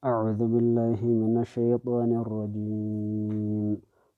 أعوذ بالله من الشيطان الرجيم.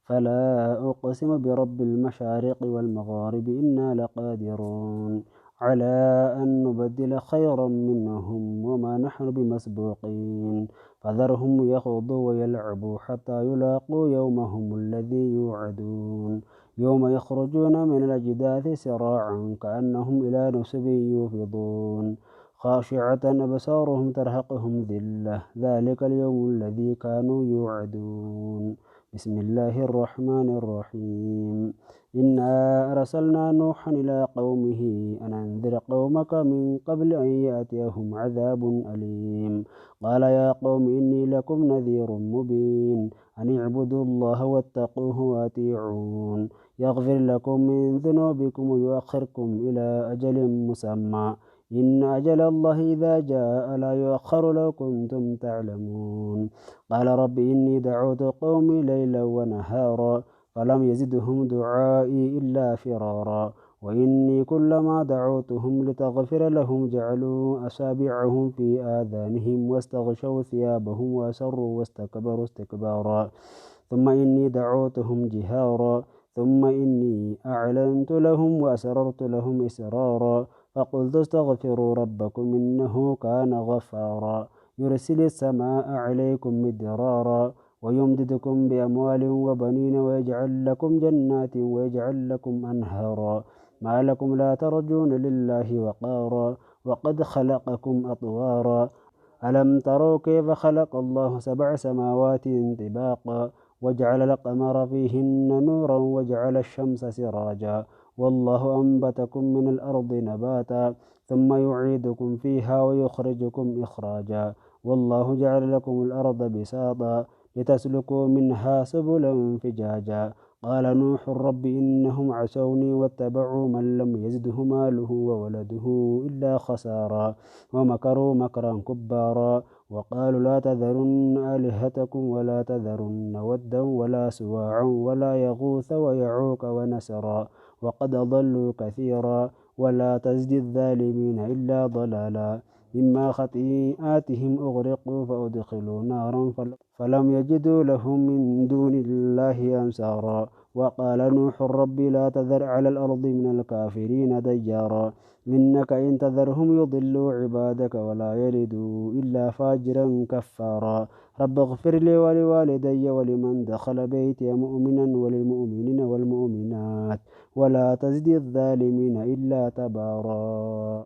فلا أقسم برب المشارق والمغارب إنا لقادرون على أن نبدل خيرا منهم وما نحن بمسبوقين فذرهم يخوضوا ويلعبوا حتى يلاقوا يومهم الذي يوعدون يوم يخرجون من الأجداث سراعا كأنهم إلى نصب يوفضون خاشعة أبصارهم ترهقهم ذلة ذلك اليوم الذي كانوا يوعدون. بسم الله الرحمن الرحيم. إنا أرسلنا نوحا إلى قومه أن أنذر قومك من قبل أن يأتيهم عذاب أليم. قال يا قوم إني لكم نذير مبين أن اعبدوا الله واتقوه وأطيعون يغفر لكم من ذنوبكم ويؤخركم إلى أجل مسمى إن أجل الله إذا جاء لا يؤخر لو كنتم تعلمون. قال رب إني دعوت قومي ليلا ونهارا فلم يزدهم دعائي إلا فرارا وإني كلما دعوتهم لتغفر لهم جعلوا أصابعهم في آذانهم واستغشوا ثيابهم وأسروا واستكبروا استكبارا ثم إني دعوتهم جهارا ثم إني أعلنت لهم وأسررت لهم إسرارا فقلت استغفروا ربكم إنه كان غفارا يرسل السماء عليكم مدرارا ويمددكم بأموال وبنين ويجعل لكم جنات ويجعل لكم أنهارا ما لكم لا ترجون لله وقارا وقد خلقكم أطوارا ألم تروا كيف خلق الله 7 سماوات طباقا وجعل القمر فيهن نورا وجعل الشمس سراجا والله أنبتكم من الأرض نباتا ثم يعيدكم فيها ويخرجكم إخراجا والله جعل لكم الأرض بساطا لتسلكوا منها سبلا فجاجا قال نوح رب إنهم عصوني واتبعوا من لم يزده ماله وولده إلا خسارا ومكروا مكرا كبارا وقالوا لا تذرن آلهتكم ولا تذرن ودا ولا سواعا ولا يغوث ويعوق ونسرا وقد أضلوا كثيرا ولا تزد الظالمين إلا ضلالا مما خطيئاتهم أغرقوا فأدخلوا نارا فلم يجدوا لهم من دون الله أنصارا وقال نوح رب لا تذر على الأرض من الكافرين ديارا إنك إن تذرهم يضلوا عبادك ولا يلدوا إلا فاجرا كفارا رب اغفر لي ولوالدي ولمن دخل بيتي مؤمنا وللمؤمنين والمؤمنات ولا تزد الظالمين إلا تبارا.